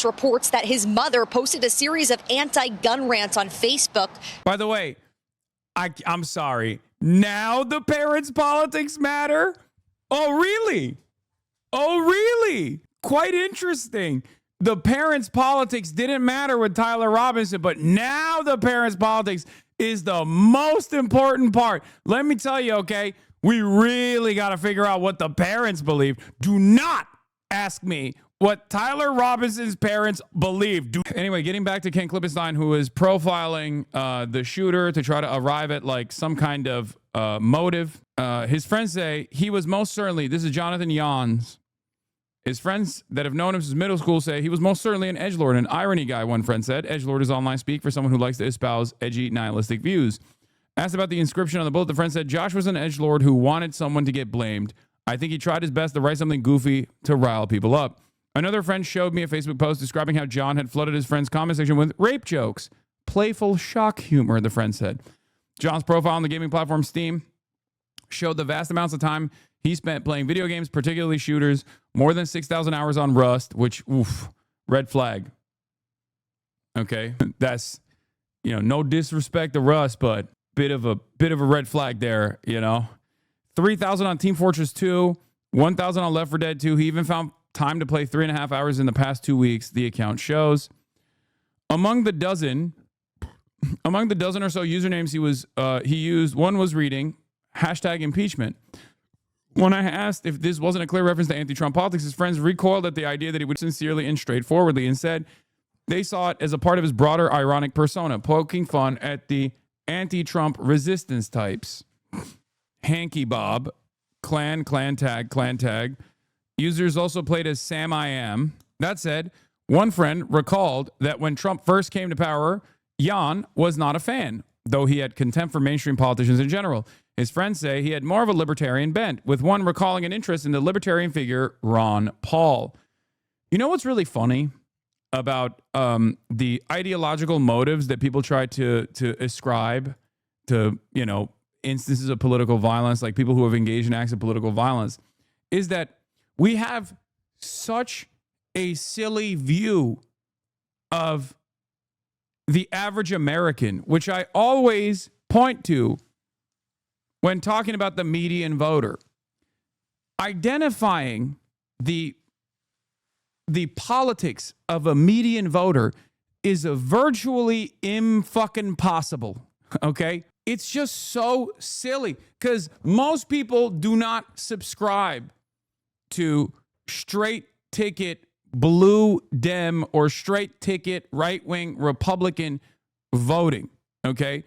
reports that his mother posted a series of anti-gun rants on Facebook. By the way, I'm sorry. Now the parents' politics matter? Oh, really? Oh, really? Quite interesting. The parents' politics didn't matter with Tyler Robinson, but now the parents' politics is the most important part. Let me tell you, okay? We really got to figure out what the parents believe. Do not ask me what Tyler Robinson's parents believe. Anyway, getting back to Ken Klippenstein, who is profiling the shooter to try to arrive at like some kind of motive. His friends say he was most certainly, this is Jonathan Yans. His friends that have known him since middle school say he was most certainly an edgelord, an irony guy, one friend said. Edgelord is online speak for someone who likes to espouse edgy, nihilistic views. Asked about the inscription on the bullet, the friend said, Josh was an edgelord who wanted someone to get blamed. I think he tried his best to write something goofy to rile people up. Another friend showed me a Facebook post describing how John had flooded his friend's comment section with rape jokes. Playful shock humor, the friend said. John's profile on the gaming platform Steam showed the vast amounts of time he spent playing video games, particularly shooters, more than 6,000 hours on Rust, which, oof, red flag. Okay, that's, no disrespect to Rust, but bit of a red flag there, 3,000 on Team Fortress 2, 1,000 on Left 4 Dead 2. He even found time to play 3.5 hours in the past 2 weeks, the account shows. Among the dozen or so usernames he used, one was reading #impeachment. When I asked if this wasn't a clear reference to anti-Trump politics, his friends recoiled at the idea that he would sincerely and straightforwardly. Instead, they saw it as a part of his broader ironic persona, poking fun at the anti-Trump resistance types. Hanky Bob, clan tag. Users also played as Sam I Am. That said, one friend recalled that when Trump first came to power, Jan was not a fan, though he had contempt for mainstream politicians in general. His friends say he had more of a libertarian bent, with one recalling an interest in the libertarian figure Ron Paul. You know what's really funny about the ideological motives that people try to ascribe to, instances of political violence, like people who have engaged in acts of political violence, is that we have such a silly view of the average American, which I always point to when talking about the median voter. Identifying the politics of a median voter is a virtually fucking possible. Okay? It's just so silly because most people do not subscribe to straight ticket blue Dem or straight ticket right-wing Republican voting. Okay?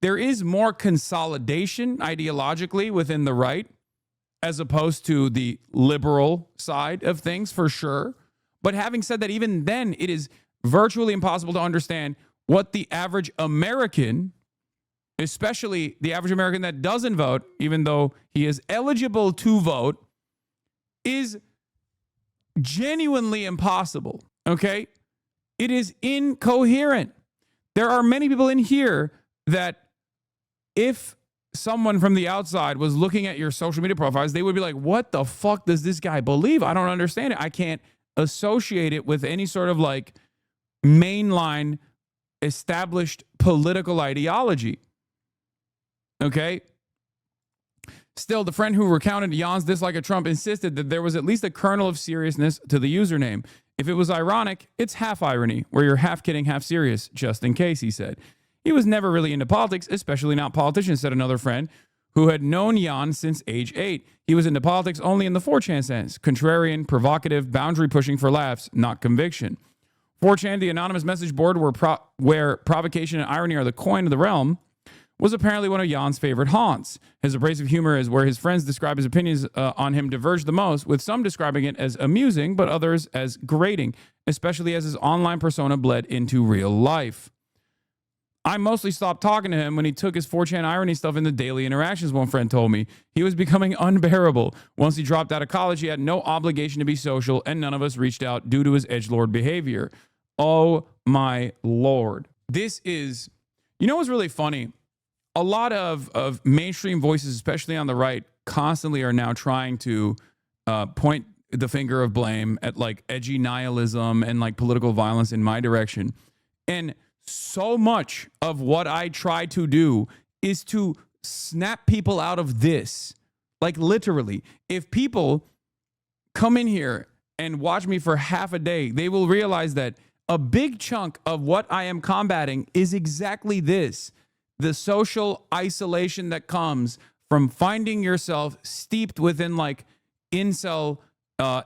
There is more consolidation ideologically within the right as opposed to the liberal side of things, for sure. But having said that, even then, it is virtually impossible to understand what the average American, especially the average American that doesn't vote, even though he is eligible to vote, is genuinely impossible. Okay? It is incoherent. There are many people in here that if someone from the outside was looking at your social media profiles, they would be like, what the fuck does this guy believe? I don't understand it. I can't associate it with any sort of like mainline established political ideology. Okay? Still, the friend who recounted Jan's dislike of Trump insisted that there was at least a kernel of seriousness to the username. If it was ironic, it's half irony, where you're half kidding, half serious, just in case, he said. He was never really into politics, especially not politicians, said another friend who had known Jan since age 8. He was into politics only in the 4chan sense, contrarian, provocative, boundary pushing for laughs, not conviction. 4chan, the anonymous message board where provocation and irony are the coin of the realm, was apparently one of Jan's favorite haunts. His abrasive humor is where his friends describe his opinions on him diverge the most, with some describing it as amusing, but others as grating, especially as his online persona bled into real life. I mostly stopped talking to him when he took his 4chan irony stuff into daily interactions, one friend told me. He was becoming unbearable. Once he dropped out of college, he had no obligation to be social, and none of us reached out due to his edgelord behavior. Oh, my Lord. This is, what's really funny? A lot of mainstream voices, especially on the right, constantly are now trying to point the finger of blame at like edgy nihilism and like political violence in my direction. And so much of what I try to do is to snap people out of this. Like literally, if people come in here and watch me for half a day, they will realize that a big chunk of what I am combating is exactly this: the social isolation that comes from finding yourself steeped within like incel,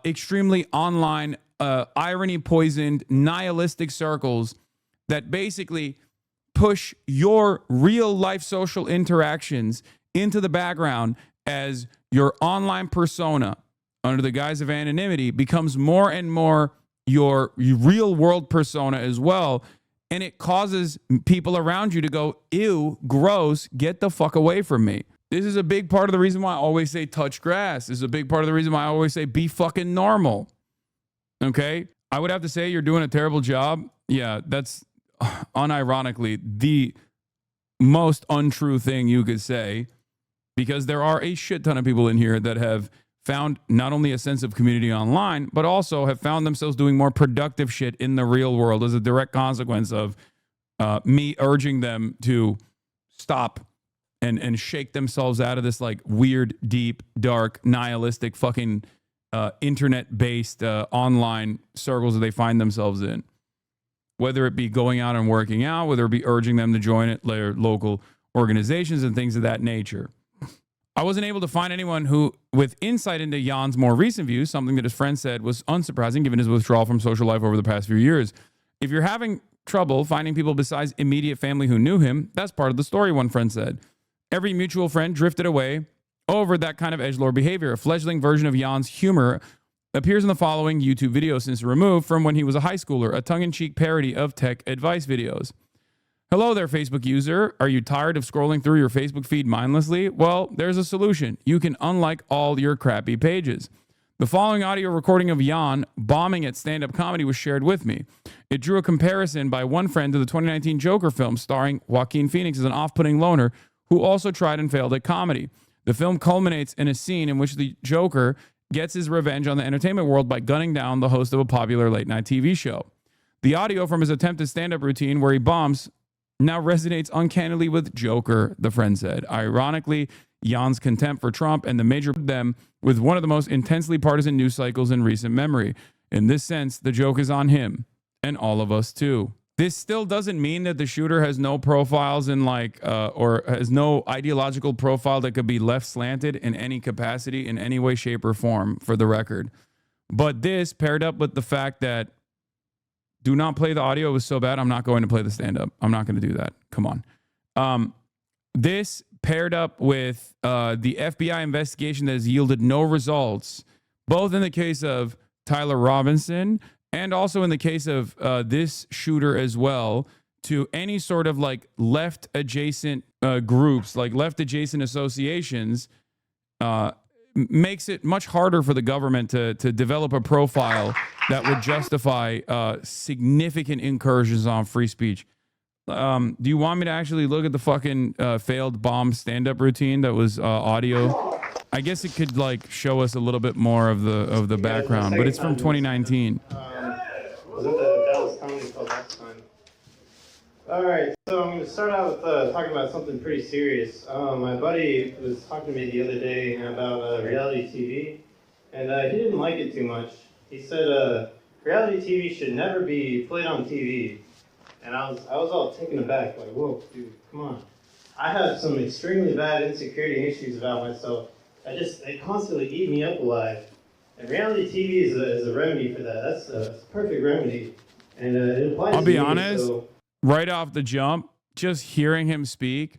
extremely online, irony poisoned, nihilistic circles that basically push your real life social interactions into the background as your online persona, under the guise of anonymity, becomes more and more your real world persona as well. And it causes people around you to go, ew, gross, get the fuck away from me. This is a big part of the reason why I always say touch grass. This is a big part of the reason why I always say be fucking normal. Okay? I would have to say you're doing a terrible job. Yeah, that's unironically the most untrue thing you could say, because there are a shit ton of people in here that have found not only a sense of community online, but also have found themselves doing more productive shit in the real world as a direct consequence of me urging them to stop and shake themselves out of this like weird, deep, dark, nihilistic fucking internet-based online circles that they find themselves in. Whether it be going out and working out, whether it be urging them to join their local organizations and things of that nature. I wasn't able to find anyone who, with insight into Jan's more recent views, something that his friend said was unsurprising given his withdrawal from social life over the past few years. If you're having trouble finding people besides immediate family who knew him, that's part of the story, one friend said. Every mutual friend drifted away over that kind of edgelord behavior. A fledgling version of Jan's humor appears in the following YouTube video since removed from when he was a high schooler, a tongue-in-cheek parody of tech advice videos. Hello there, Facebook user. Are you tired of scrolling through your Facebook feed mindlessly? Well, there's a solution. You can unlike all your crappy pages. The following audio recording of Jan bombing at stand-up comedy was shared with me. It drew a comparison by one friend to the 2019 Joker film starring Joaquin Phoenix as an off-putting loner who also tried and failed at comedy. The film culminates in a scene in which the Joker gets his revenge on the entertainment world by gunning down the host of a popular late-night TV show. The audio from his attempted stand-up routine where he bombs now resonates uncannily with Joker, the friend said. Ironically, Jan's contempt for Trump and the major them with one of the most intensely partisan news cycles in recent memory. In this sense, the joke is on him and all of us too. This still doesn't mean that the shooter has no profiles in or has no ideological profile that could be left slanted in any capacity, in any way, shape, or form, for the record. But this paired up with the fact that do not play the audio. It was so bad, I'm not going to play the stand-up. I'm not going to do that. Come on. This paired up with the FBI investigation that has yielded no results, both in the case of Tyler Robinson and also in the case of this shooter as well, to any sort of like left-adjacent groups, like left-adjacent associations, makes it much harder for the government to develop a profile that would justify significant incursions on free speech. Do you want me to actually look at the fucking failed bomb stand-up routine that was audio? I guess it could like show us a little bit more of the background, but it's from 2019. Was it the Dallas Comedy Club last time? All right, so I'm going to start out with talking about something pretty serious. My buddy was talking to me the other day about reality TV, and he didn't like it too much. He said reality TV should never be played on TV, and I was all taken aback, like, whoa, dude, come on. I have some extremely bad insecurity issues about myself. They constantly eat me up alive. And reality TV is a remedy for that. That's a perfect remedy. And it applies I'll be to me, honest, so. Right off the jump, just hearing him speak,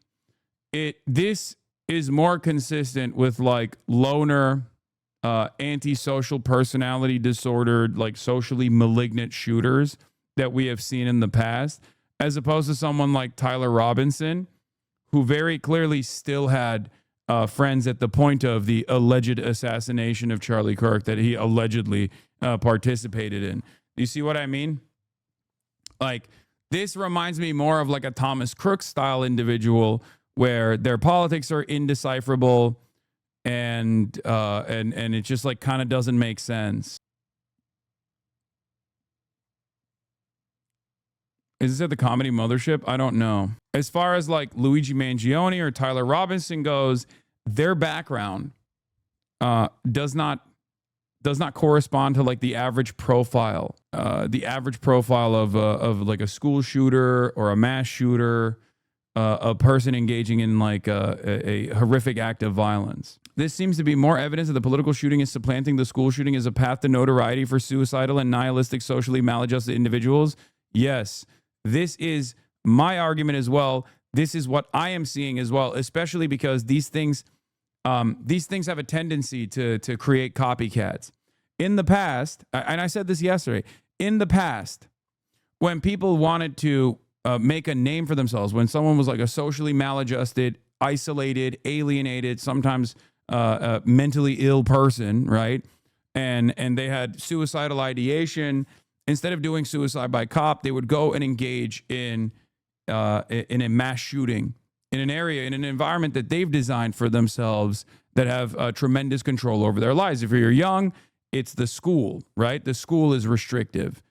this is more consistent with like loner, antisocial personality disordered, like socially malignant shooters that we have seen in the past, as opposed to someone like Tyler Robinson, who very clearly still had friends at the point of the alleged assassination of Charlie Kirk that he allegedly participated in. You see what I mean? Like, this reminds me more of like a Thomas Crook style individual where their politics are indecipherable. and it just like kind of doesn't make sense. Is this at the Comedy Mothership? I don't know. As far as like Luigi Mangione or Tyler Robinson goes, their background does not correspond to like the average profile. The average profile of like a school shooter or a mass shooter, a person engaging in like a horrific act of violence. This seems to be more evidence that the political shooting is supplanting the school shooting as a path to notoriety for suicidal and nihilistic, socially maladjusted individuals. Yes, this is my argument as well. This is what I am seeing as well, especially because these things have a tendency to create copycats. In the past, and I said this yesterday, in the past, when people wanted to make a name for themselves, when someone was like a socially maladjusted, isolated, alienated, sometimes mentally ill person, right? And they had suicidal ideation. Instead of doing suicide by cop, they would go and engage in a mass shooting in an area, in an environment that they've designed for themselves that have tremendous control over their lives. If you're young, it's the school, right? The school is restrictive.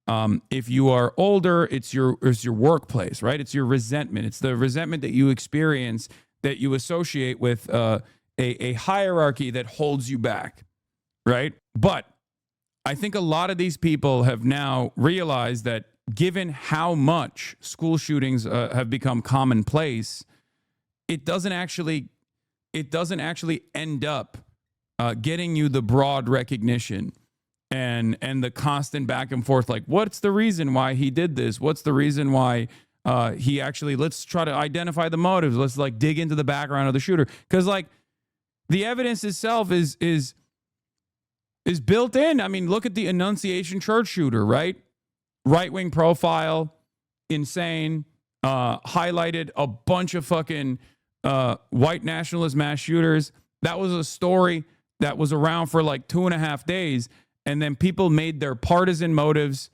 If you are older, it's your workplace, right? It's your resentment. It's the resentment that you experience that you associate with a hierarchy that holds you back, right? But I think a lot of these people have now realized that given how much school shootings have become commonplace, it doesn't actually end up getting you the broad recognition and the constant back and forth. Like, what's the reason why he did this? What's the reason why he actually? Let's try to identify the motives. Let's like dig into the background of the shooter, because like the evidence itself is built in. I mean, look at the Annunciation Church shooter, right? Right-wing profile, insane, highlighted a bunch of fucking white nationalist mass shooters. That was a story that was around for like 2.5 days. And then people made their partisan motives,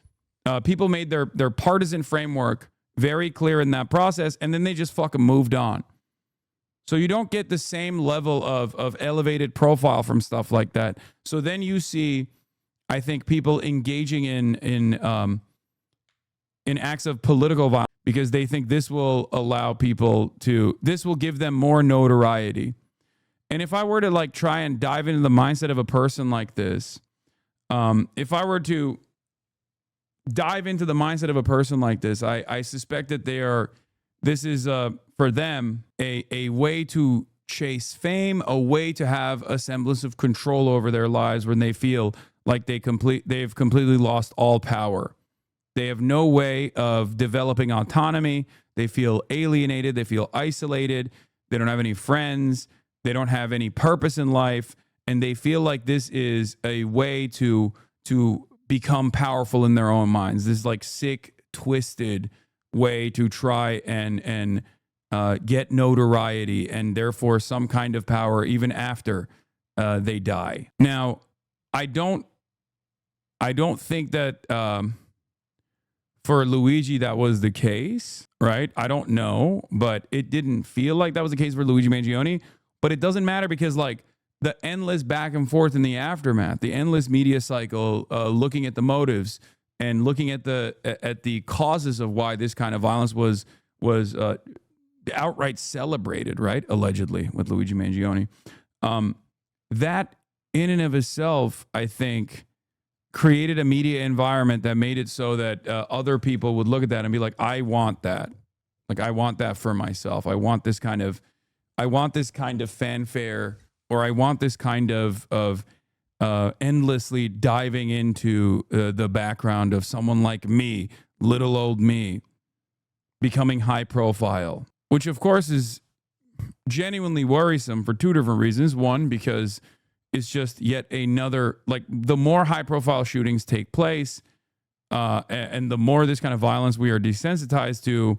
people made their partisan framework very clear in that process. And then they just fucking moved on. So you don't get the same level of elevated profile from stuff like that. So then you see, I think, people engaging in acts of political violence because they think this will allow people this will give them more notoriety. And if I were to like try and dive into the mindset of a person like this, if I were to dive into the mindset of a person like this, I suspect that this is for them a way to chase fame, a way to have a semblance of control over their lives when they feel like they've completely lost all power. They have no way of developing autonomy. They feel alienated. They feel isolated. They don't have any friends. They don't have any purpose in life. And they feel like this is a way to become powerful in their own minds. This like sick, twisted way to try and get notoriety and therefore some kind of power even after they die. Now, I don't think that for Luigi that was the case, right? I don't know, but it didn't feel like that was the case for Luigi Mangione. But it doesn't matter because like the endless back and forth in the aftermath, the endless media cycle, looking at the motives and looking at the causes of why this kind of violence was outright celebrated, right? Allegedly with Luigi Mangione. That in and of itself, I think, created a media environment that made it so that other people would look at that and be like, I want that. Like, I want that for myself. I want this kind of fanfare, or I want this kind of endlessly diving into the background of someone like me, little old me, becoming high profile, which of course is genuinely worrisome for two different reasons. One, because it's just yet another, like the more high profile shootings take place and the more this kind of violence we are desensitized to,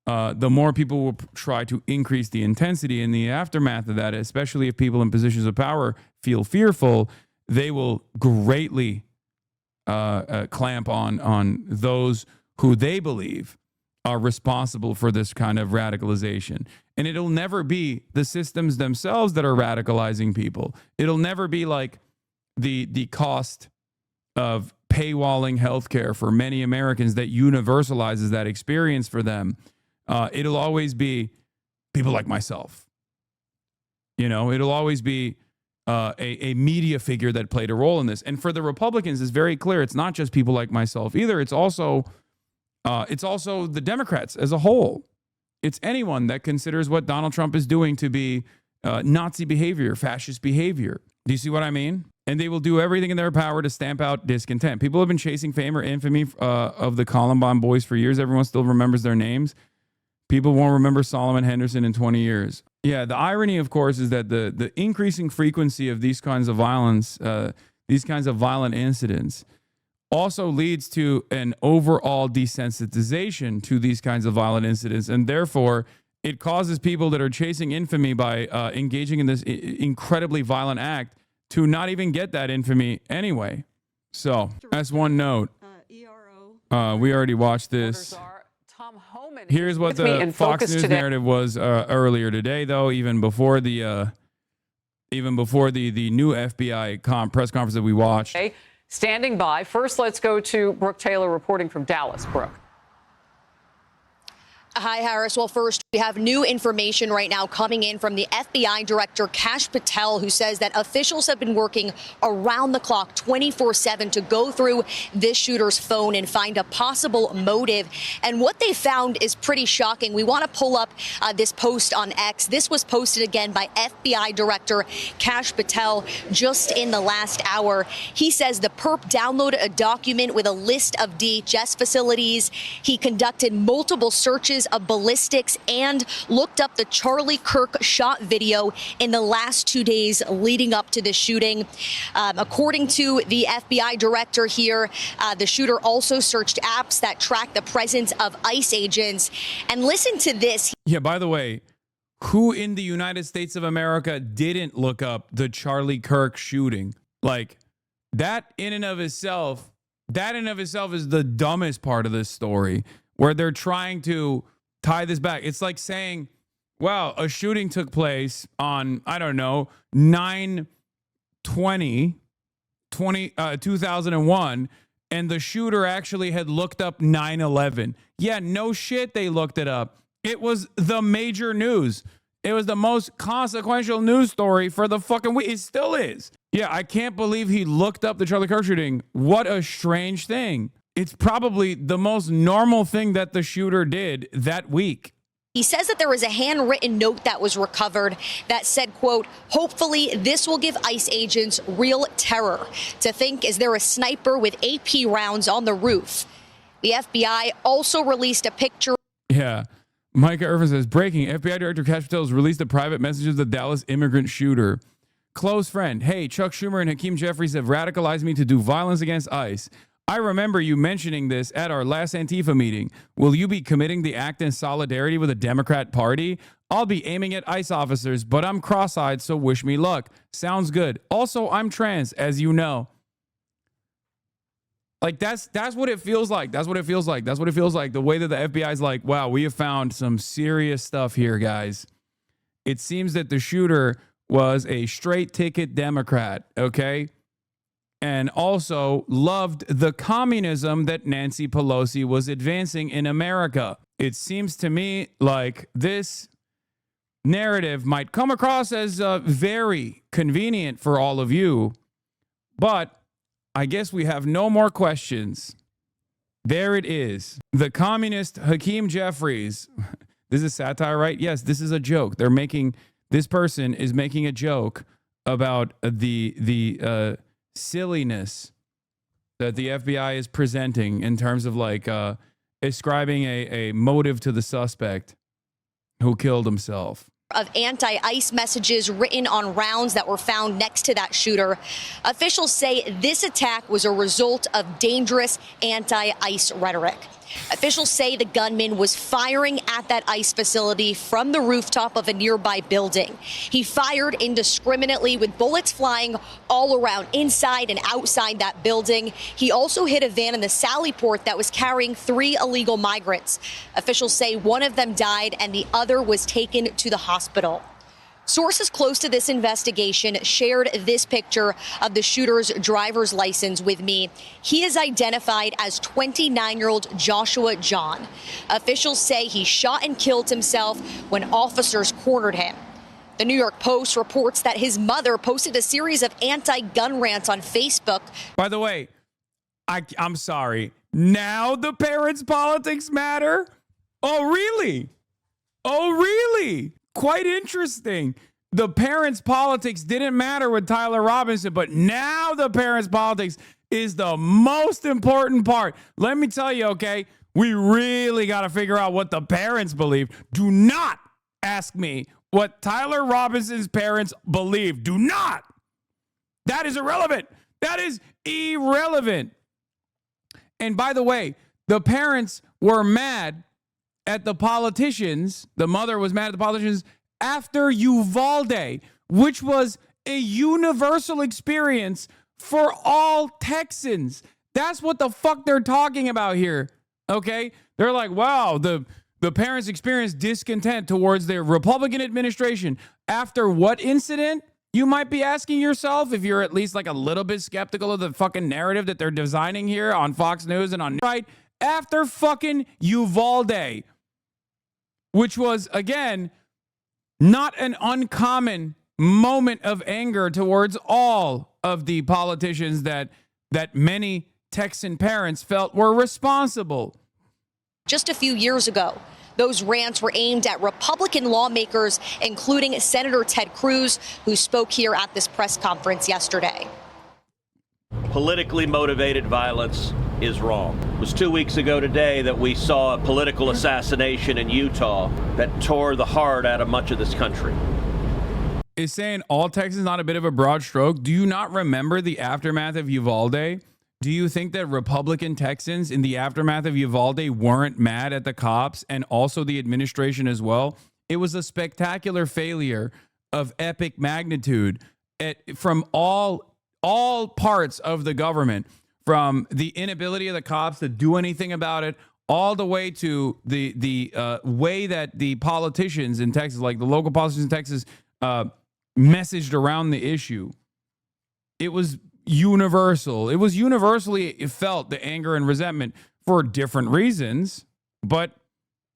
the more people will try to increase the intensity in the aftermath of that, especially if people in positions of power feel fearful. They will greatly clamp on those who they believe are responsible for this kind of radicalization. And it'll never be the systems themselves that are radicalizing people. It'll never be like the cost of paywalling healthcare for many Americans that universalizes that experience for them. It'll always be people like myself. You know, it'll always be a media figure that played a role in this. And for the Republicans, it's very clear. It's not just people like myself either. It's also the Democrats as a whole. It's anyone that considers what Donald Trump is doing to be Nazi behavior, fascist behavior. Do you see what I mean? And they will do everything in their power to stamp out discontent. People have been chasing fame or infamy of the Columbine boys for years. Everyone still remembers their names. People won't remember Solomon Henderson in 20 years. Yeah, the irony, of course, is that the increasing frequency of these kinds of violence, these kinds of violent incidents, also leads to an overall desensitization to these kinds of violent incidents. And therefore, it causes people that are chasing infamy by engaging in this incredibly violent act to not even get that infamy anyway. So, as one note, we already watched this. Here's what the Fox News narrative was earlier today, though, even before the new FBI press conference that we watched. Standing by. First, let's go to Brooke Taylor reporting from Dallas. Brooke. Hi, Harris. Well, first, we have new information right now coming in from the FBI Director Kash Patel, who says that officials have been working around the clock 24/7 to go through this shooter's phone and find a possible motive. And what they found is pretty shocking. We want to pull up this post on X. This was posted again by FBI Director Kash Patel just in the last hour. He says the perp downloaded a document with a list of DHS facilities. He conducted multiple searches of ballistics and looked up the Charlie Kirk shot video in the last 2 days leading up to the shooting. According to the FBI director here, the shooter also searched apps that track the presence of ICE agents. And listen to this. Yeah, by the way, who in the United States of America didn't look up the Charlie Kirk shooting? Like, that in and of itself is the dumbest part of this story, where they're trying to tie this back. It's like saying, wow, a shooting took place on, I don't know, 9/20/2001, and the shooter actually had looked up 9/11. Yeah, no shit, they looked it up. It was the major news. It was the most consequential news story for the fucking week. It still is. Yeah, I can't believe he looked up the Charlie Kirk shooting. What a strange thing. It's probably the most normal thing that the shooter did that week. He says that there was a handwritten note that was recovered that said, quote, hopefully this will give ICE agents real terror to think, is there a sniper with AP rounds on the roof? The FBI also released a picture. Yeah. Micah Irvin says, breaking, FBI Director Kash Patel has released the private messages of the Dallas immigrant shooter. Close friend, hey, Chuck Schumer and Hakeem Jeffries have radicalized me to do violence against ICE. I remember you mentioning this at our last Antifa meeting. Will you be committing the act in solidarity with the Democrat Party? I'll be aiming at ICE officers, but I'm cross-eyed, so wish me luck. Sounds good. Also, I'm trans, as you know. Like, that's what it feels like. That's what it feels like. That's what it feels like. The way that the FBI is like, wow, we have found some serious stuff here, guys. It seems that the shooter was a straight ticket Democrat, okay? And also loved the communism that Nancy Pelosi was advancing in America. It seems to me like this narrative might come across as very convenient for all of you, but I guess we have no more questions. There it is. The communist Hakeem Jeffries. This is satire, right? Yes, this is a joke. This person is making a joke about the silliness that the FBI is presenting in terms of like ascribing a motive to the suspect who killed himself. Of anti-ICE messages written on rounds that were found next to that shooter. Officials say this attack was a result of dangerous anti-ICE rhetoric. Officials say the gunman was firing at that ICE facility from the rooftop of a nearby building. He fired indiscriminately with bullets flying all around inside and outside that building. He also hit a van in the Sally Port that was carrying 3 illegal migrants. Officials say one of them died and the other was taken to the hospital. Sources close to this investigation shared this picture of the shooter's driver's license with me. He is identified as 29-year-old Joshua John. Officials say he shot and killed himself when officers cornered him. The New York Post reports that his mother posted a series of anti-gun rants on Facebook. By the way, I'm sorry. Now the parents' politics matter? Oh, really? Oh, really? Quite interesting. The parents' politics didn't matter with Tyler Robinson, but now the parents' politics is the most important part. Let me tell you, okay, we really got to figure out what the parents believe. Do not ask me what Tyler Robinson's parents believe. Do not. That is irrelevant. That is irrelevant. And by the way, the parents were mad at the politicians. The mother was mad at the politicians after Uvalde, which was a universal experience for all Texans. That's what the fuck they're talking about here. Okay? They're like, wow, the parents experienced discontent towards their Republican administration. After what incident? You might be asking yourself, if you're at least like a little bit skeptical of the fucking narrative that they're designing here on Fox News and on right after fucking Uvalde, which was, again, not an uncommon moment of anger towards all of the politicians that many Texan parents felt were responsible. Just a few years ago, those rants were aimed at Republican lawmakers, including Senator Ted Cruz, who spoke here at this press conference yesterday. Politically motivated violence is wrong. It was 2 weeks ago today that we saw a political assassination in Utah that tore the heart out of much of this country. Is saying all Texans not a bit of a broad stroke? Do you not remember the aftermath of Uvalde? Do you think that Republican Texans in the aftermath of Uvalde weren't mad at the cops and also the administration as well? It was a spectacular failure of epic magnitude from all parts of the government, from the inability of the cops to do anything about it, all the way to the way that the politicians in Texas, like the local politicians in Texas, messaged around the issue. It was universal. It was universally felt, the anger and resentment, for different reasons, but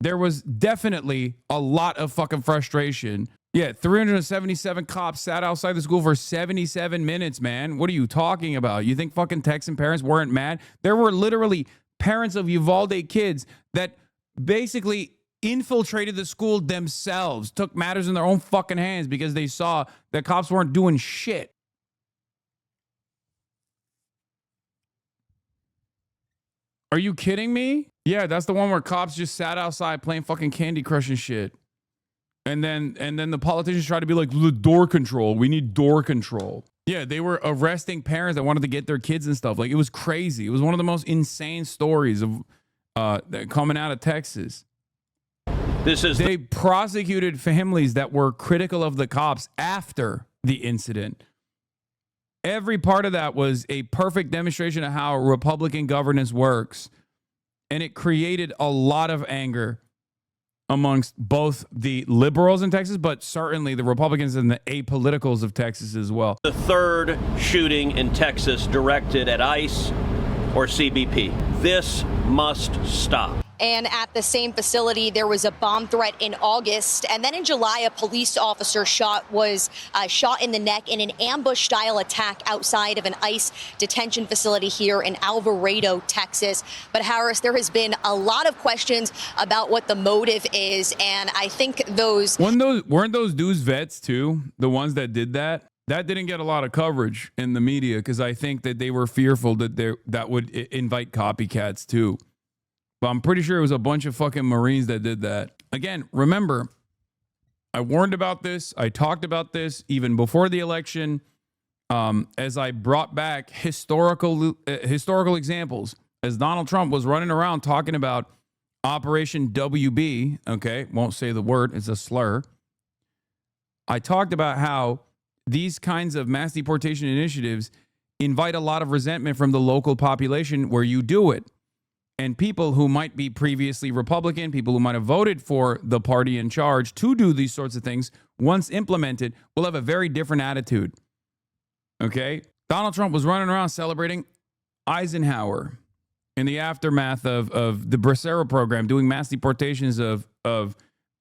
there was definitely a lot of fucking frustration. Yeah, 377 cops sat outside the school for 77 minutes, man. What are you talking about? You think fucking Texan parents weren't mad? There were literally parents of Uvalde kids that basically infiltrated the school themselves, took matters in their own fucking hands because they saw that cops weren't doing shit. Are you kidding me? Yeah, that's the one where cops just sat outside playing fucking Candy Crush and shit. And then the politicians try to be like, door control. We need door control. Yeah, they were arresting parents that wanted to get their kids and stuff. Like, it was crazy. It was one of the most insane stories of coming out of Texas. They prosecuted families that were critical of the cops after the incident. Every part of that was a perfect demonstration of how Republican governance works. And it created a lot of anger amongst both the liberals in Texas, but certainly the Republicans and the apoliticals of Texas as well. The third shooting in Texas directed at ICE or CBP. This must stop. And at the same facility, there was a bomb threat in August. And then in July, a police officer was shot in the neck in an ambush-style attack outside of an ICE detention facility here in Alvarado, Texas. But Harris, there has been a lot of questions about what the motive is. And I think weren't those dudes vets too? The ones that did that? That didn't get a lot of coverage in the media because I think that they were fearful that that would invite copycats too. But I'm pretty sure it was a bunch of fucking Marines that did that. Again, remember, I warned about this. I talked about this even before the election, as I brought back historical examples as Donald Trump was running around talking about Operation WB, okay, won't say the word, it's a slur. I talked about how these kinds of mass deportation initiatives invite a lot of resentment from the local population where you do it. And people who might be previously Republican, people who might have voted for the party in charge to do these sorts of things, once implemented, will have a very different attitude. Okay? Donald Trump was running around celebrating Eisenhower in the aftermath of the Bracero program, doing mass deportations of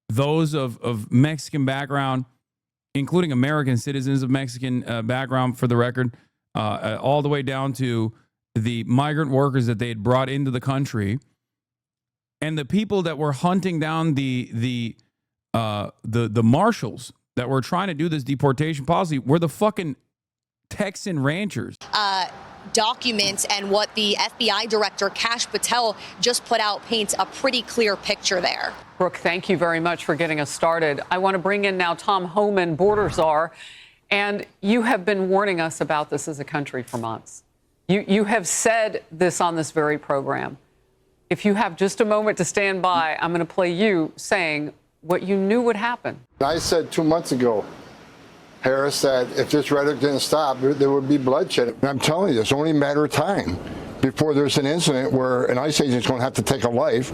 those of Mexican background, including American citizens of Mexican background, for the record, all the way down to the migrant workers that they had brought into the country, and the people that were hunting down the marshals that were trying to do this deportation policy were the fucking Texan ranchers. Documents and what the FBI director Kash Patel just put out paints a pretty clear picture there. Brooke, thank you very much for getting us started. I want to bring in now Tom Homan, border czar, and you have been warning us about this as a country for months. You have said this on this very program. If you have just a moment to stand by, I'm going to play you saying what you knew would happen. I said 2 months ago, Harris, that if this rhetoric didn't stop, there would be bloodshed. And I'm telling you, it's only a matter of time before there's an incident where an ICE agent is going to have to take a life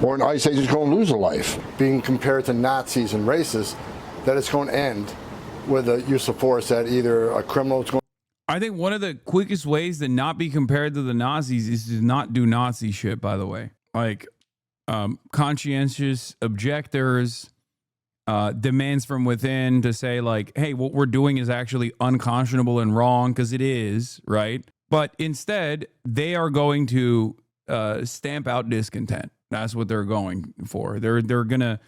or an ICE agent is going to lose a life. Being compared to Nazis and racists, that it's going to end with a use of force that either a criminal is going. I think one of the quickest ways to not be compared to the Nazis is to not do Nazi shit, by the way. Like conscientious objectors, demands from within to say like, hey, what we're doing is actually unconscionable and wrong, because it is, right? But instead, they are going to stamp out discontent. That's what they're going for. They're going to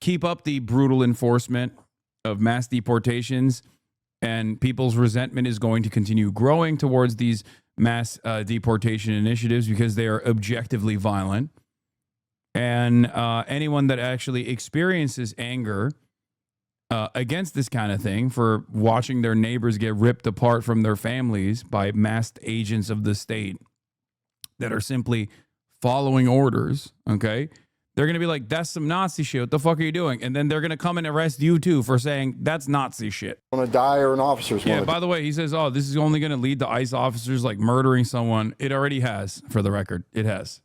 keep up the brutal enforcement of mass deportations, and people's resentment is going to continue growing towards these mass deportation initiatives because they are objectively violent. And anyone that actually experiences anger against this kind of thing for watching their neighbors get ripped apart from their families by masked agents of the state that are simply following orders, okay? They're going to be like, that's some Nazi shit. What the fuck are you doing? And then they're going to come and arrest you, too, for saying that's Nazi shit. Going to die or an officer's going to die. By the way, he says, oh, this is only going to lead to ICE officers like murdering someone. It already has, for the record. It has.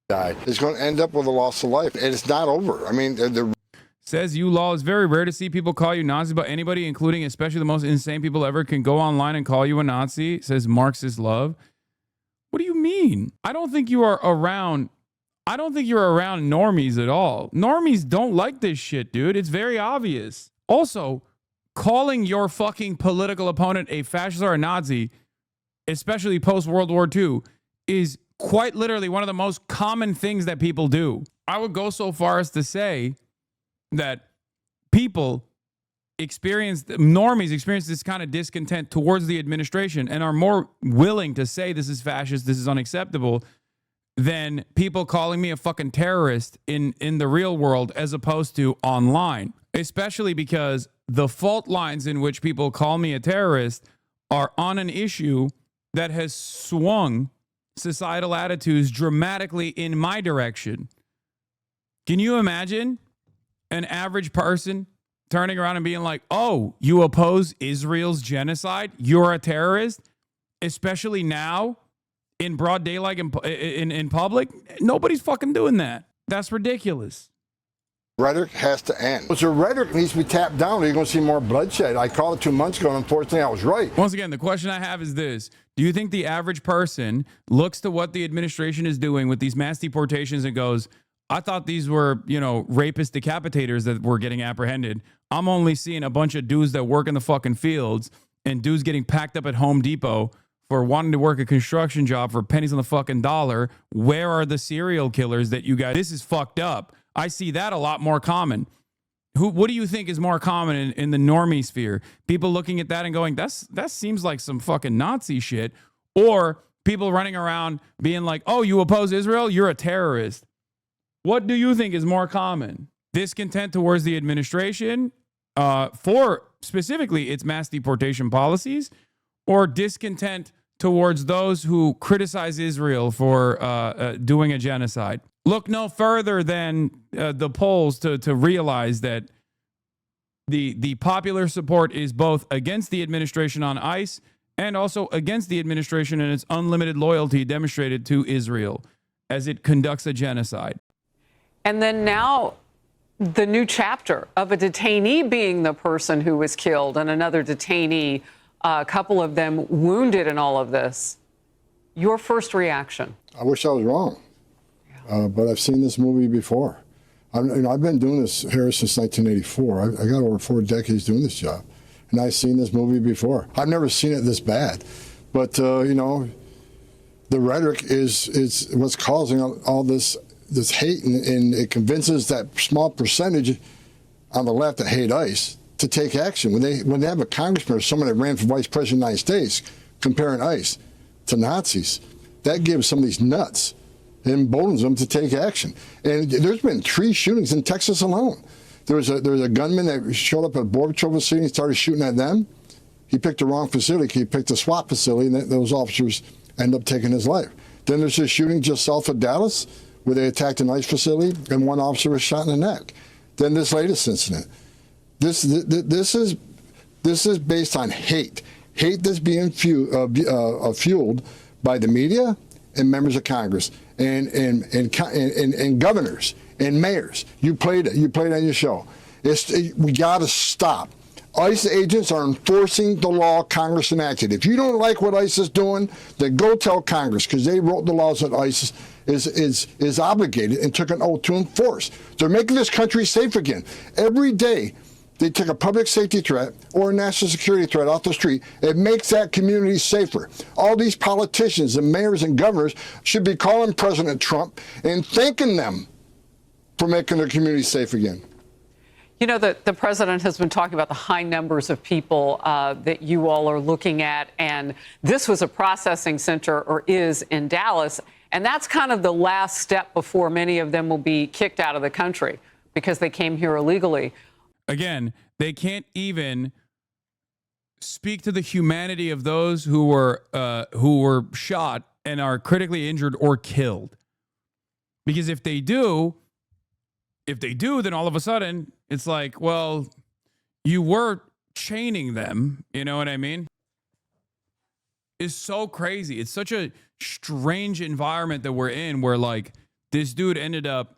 It's going to end up with a loss of life. And it's not over. I mean, Says you law, it's very rare to see people call you Nazi, but anybody, including especially the most insane people ever, can go online and call you a Nazi. Says Marxist love. What do you mean? I don't think you are around normies at all. Normies don't like this shit, dude. It's very obvious. Also, calling your fucking political opponent a fascist or a Nazi, especially post-World War II, is quite literally one of the most common things that people do. I would go so far as to say that normies experience this kind of discontent towards the administration and are more willing to say this is fascist, this is unacceptable, than people calling me a fucking terrorist in the real world as opposed to online. Especially because the fault lines in which people call me a terrorist are on an issue that has swung societal attitudes dramatically in my direction. Can you imagine an average person turning around and being like, oh, you oppose Israel's genocide? You're a terrorist? Especially now? In broad daylight in public? Nobody's fucking doing that. That's ridiculous. rhetoric has to end. So rhetoric needs to be tapped down or you're going to see more bloodshed. I called it 2 months ago, and unfortunately I was right. Once again, the question I have is this. Do you think the average person looks to what the administration is doing with these mass deportations and goes, I thought these were, rapist decapitators that were getting apprehended. I'm only seeing a bunch of dudes that work in the fucking fields and dudes getting packed up at Home Depot for wanting to work a construction job for pennies on the fucking dollar. Where are the serial killers that you guys, this is fucked up. I see that a lot more common. What do you think is more common in the normie sphere? People looking at that and going, that seems like some fucking Nazi shit. Or people running around being like, oh, you oppose Israel? You're a terrorist. What do you think is more common? Discontent towards the administration for specifically its mass deportation policies, or discontent towards those who criticize Israel for doing a genocide. Look no further than the polls to realize that the popular support is both against the administration on ICE and also against the administration and its unlimited loyalty demonstrated to Israel as it conducts a genocide. And then now the new chapter of a detainee being the person who was killed and another detainee, a couple of them wounded in all of this. Your first reaction? I wish I was wrong, but I've seen this movie before. I've been doing this here since 1984. I got over 4 decades doing this job, and I've seen this movie before. I've never seen it this bad, but you know, the rhetoric is what's causing all this hate, and it convinces that small percentage on the left that hate ICE to take action. When they have a congressman or someone that ran for vice president of the United States comparing ICE to Nazis, that gives some of these nuts and emboldens them to take action. And there's been 3 shootings in Texas alone. There was a gunman that showed up at a Border Patrol facility and started shooting at them. He picked the wrong facility. He picked a SWAT facility, and those officers ended up taking his life. Then there's a shooting just south of Dallas where they attacked an ICE facility and 1 officer was shot in the neck. Then this latest incident. This is based on hate that's being fueled by the media and members of Congress and governors and mayors. You played it on your show. We got to stop. ICE agents are enforcing the law Congress enacted. If you don't like what ICE is doing, then go tell Congress, because they wrote the laws that ICE is obligated and took an oath to enforce. They're making this country safe again. Every day they take a public safety threat or a national security threat off the street, it makes that community safer. All these politicians and mayors and governors should be calling President Trump and thanking them for making their community safe again. You know, the president has been talking about the high numbers of people that you all are looking at, and this was a processing center, or is, in Dallas, and that's kind of the last step before many of them will be kicked out of the country because they came here illegally. Again, they can't even speak to the humanity of those who were shot and are critically injured or killed. Because if they do, then all of a sudden it's like, well, you were chaining them. You know what I mean? It's so crazy. It's such a strange environment that we're in, where like this dude ended up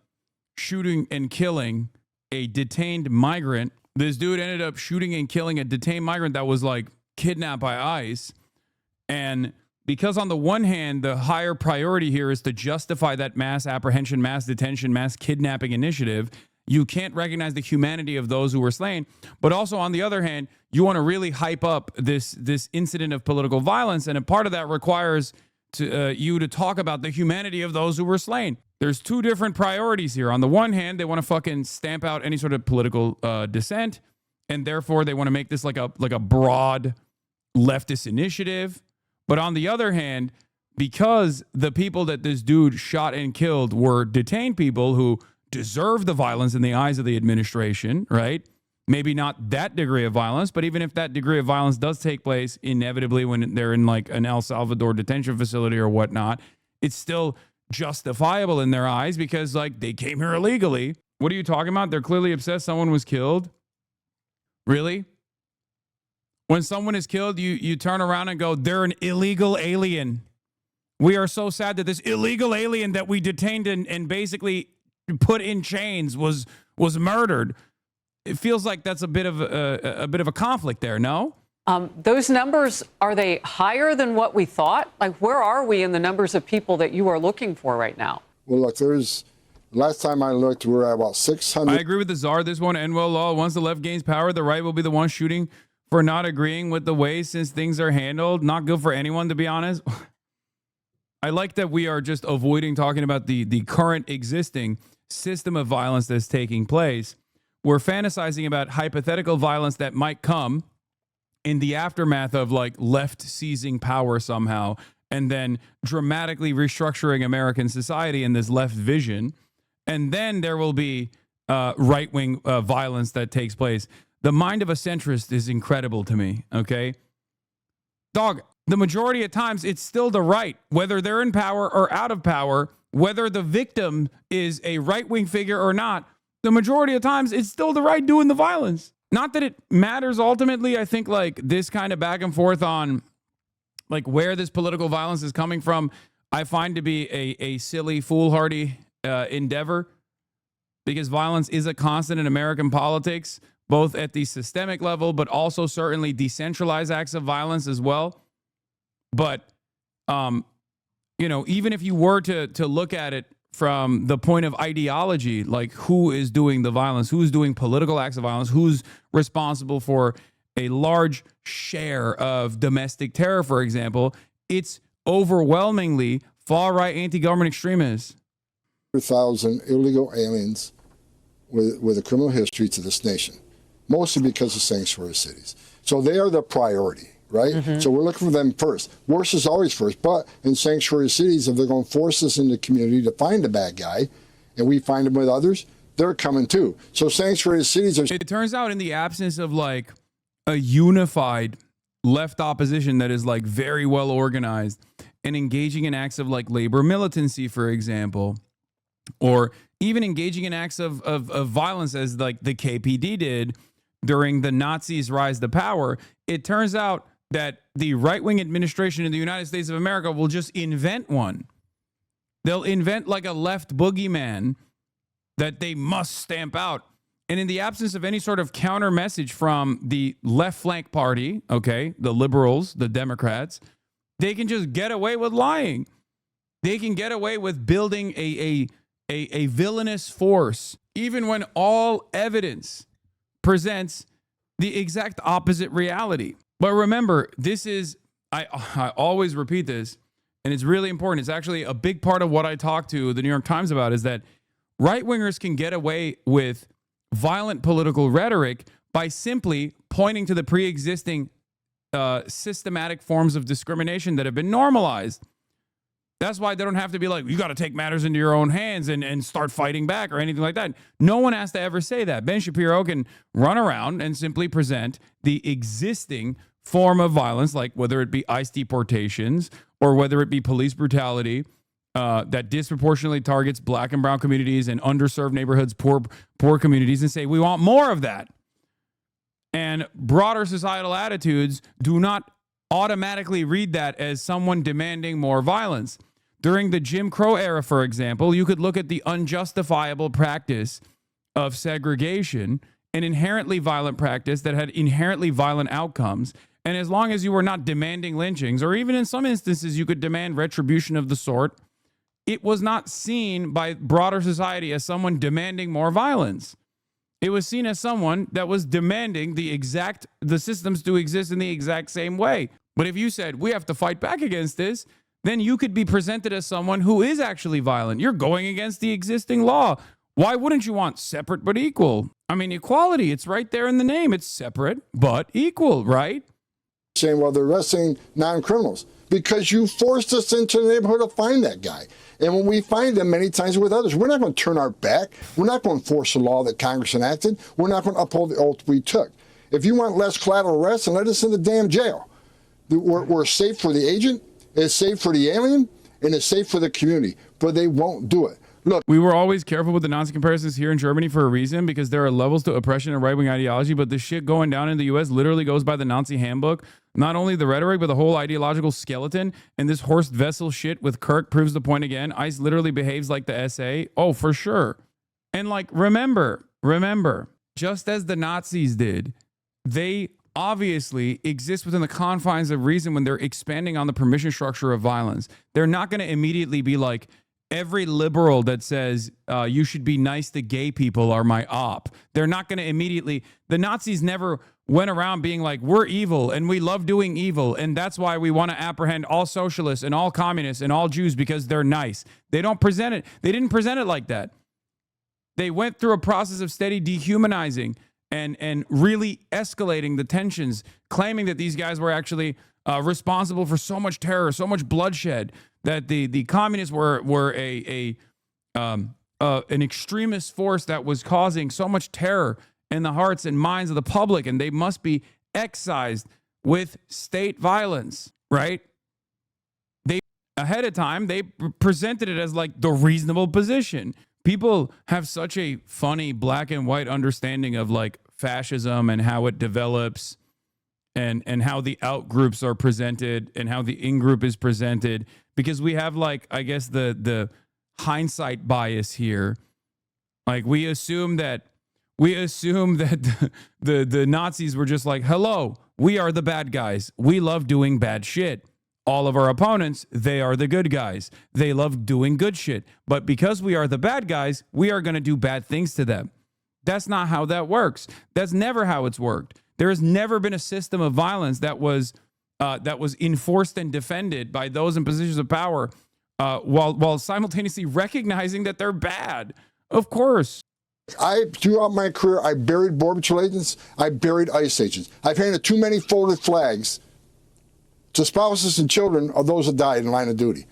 shooting and killing a detained migrant. This dude ended up shooting and killing a detained migrant that was like kidnapped by ICE. And because on the one hand, the higher priority here is to justify that mass apprehension, mass detention, mass kidnapping initiative, you can't recognize the humanity of those who were slain. But also on the other hand, you want to really hype up this incident of political violence. And a part of that requires you to talk about the humanity of those who were slain. There's 2 different priorities here. On the one hand, they want to fucking stamp out any sort of political dissent, and therefore they want to make this like a broad leftist initiative. But on the other hand, because the people that this dude shot and killed were detained people who deserve the violence in the eyes of the administration, right? Maybe not that degree of violence, but even if that degree of violence does take place inevitably when they're in like an El Salvador detention facility or whatnot, it's still justifiable in their eyes because like they came here illegally. What are you talking about? They're clearly obsessed someone was killed. Really? When someone is killed, you turn around and go, they're an illegal alien. We are so sad that this illegal alien that we detained and basically put in chains was murdered. It feels like that's a bit of a conflict there, no? Those numbers, are they higher than what we thought? Like, where are we in the numbers of people that you are looking for right now? Well, look, last time I looked, we're at about 600. I agree with the czar. This won't end well at all. Once the left gains power, the right will be the one shooting for not agreeing with the way since things are handled. Not good for anyone, to be honest. I like that we are just avoiding talking about the current existing system of violence that's taking place. We're fantasizing about hypothetical violence that might come in the aftermath of like left seizing power somehow and then dramatically restructuring American society in this left vision. And then there will be right-wing violence that takes place. The mind of a centrist is incredible to me, okay? Dog, the majority of times it's still the right, whether they're in power or out of power, whether the victim is a right-wing figure or not, the majority of times it's still the right doing the violence. Not that it matters ultimately. I think like this kind of back and forth on like where this political violence is coming from, I find to be a silly, foolhardy endeavor, because violence is a constant in American politics, both at the systemic level, but also certainly decentralized acts of violence as well. But, you know, even if you were to look at it from the point of ideology, like who is doing the violence, who's doing political acts of violence, who's responsible for a large share of domestic terror, for example, it's overwhelmingly far-right anti-government extremists. 100,000 illegal aliens with a criminal history to this nation, mostly because of sanctuary cities. So they are the priority, right? Mm-hmm. So we're looking for them first. Worse is always first, but in sanctuary cities, if they're going to force us in the community to find the bad guy, and we find them with others, they're coming too. So sanctuary cities are... It turns out in the absence of like a unified left opposition that is like very well organized and engaging in acts of like labor militancy, for example, or even engaging in acts of violence as like the KPD did during the Nazis' rise to power, it turns out that the right-wing administration in the United States of America will just invent one. They'll invent like a left boogeyman that they must stamp out. And in the absence of any sort of counter message from the left flank party, okay, the liberals, the Democrats, they can just get away with lying. They can get away with building a villainous force, even when all evidence presents the exact opposite reality. But remember, this is, I always repeat this, and it's really important. It's actually a big part of what I talk to the New York Times about, is that right-wingers can get away with violent political rhetoric by simply pointing to the pre-existing systematic forms of discrimination that have been normalized. That's why they don't have to be like, you got to take matters into your own hands and start fighting back or anything like that. No one has to ever say that. Ben Shapiro can run around and simply present the existing form of violence, like whether it be ICE deportations or whether it be police brutality that disproportionately targets black and brown communities and underserved neighborhoods, poor communities, and say, we want more of that. And broader societal attitudes do not automatically read that as someone demanding more violence. During the Jim Crow era, for example, you could look at the unjustifiable practice of segregation, an inherently violent practice that had inherently violent outcomes. And as long as you were not demanding lynchings, or even in some instances you could demand retribution of the sort, it was not seen by broader society as someone demanding more violence. It was seen as someone that was demanding the systems to exist in the exact same way. But if you said, we have to fight back against this, then you could be presented as someone who is actually violent. You're going against the existing law. Why wouldn't you want separate but equal? I mean, equality, it's right there in the name. It's separate but equal, right? Saying, well, they're arresting non-criminals because you forced us into the neighborhood to find that guy. And when we find them many times with others, we're not going to turn our back. We're not going to enforce the law that Congress enacted. We're not going to uphold the oath we took. If you want less collateral arrests, then let us in the damn jail. We're safe for the agent, it's safe for the alien, and it's safe for the community. But they won't do it. Look, we were always careful with the Nazi comparisons here in Germany for a reason, because there are levels to oppression and right-wing ideology, but the shit going down in the U.S. literally goes by the Nazi handbook. Not only the rhetoric, but the whole ideological skeleton. And this Horst Wessel shit with Kirk proves the point again. ICE literally behaves like the SA. Oh, for sure. And like, remember, just as the Nazis did, they obviously exist within the confines of reason when they're expanding on the permission structure of violence. They're not going to immediately be like, every liberal that says you should be nice to gay people are my op. They're not going to immediately. The Nazis never went around being like, we're evil and we love doing evil, and that's why we want to apprehend all socialists and all communists and all Jews because they're nice. They don't present it. They didn't present it like that. They went through a process of steady dehumanizing and really escalating the tensions, claiming that these guys were actually responsible for so much terror, so much bloodshed, that the communists were an extremist force that was causing so much terror in the hearts and minds of the public, and they must be excised with state violence. right? They ahead of time, they presented it as like the reasonable position. People have such a funny black and white understanding of like fascism and how it develops and how the out groups are presented and how the in group is presented, because we have like, I guess the hindsight bias here. Like we assume that the Nazis were just like, hello, we are the bad guys. We love doing bad shit. All of our opponents, they are the good guys. They love doing good shit. But because we are the bad guys, we are going to do bad things to them. That's not how that works. That's never how it's worked. There has never been a system of violence that was enforced and defended by those in positions of power while simultaneously recognizing that they're bad. Of course. Throughout my career, I buried Border Patrol agents. I buried ICE agents. I've handed too many folded flags to spouses and children of those that died in line of duty.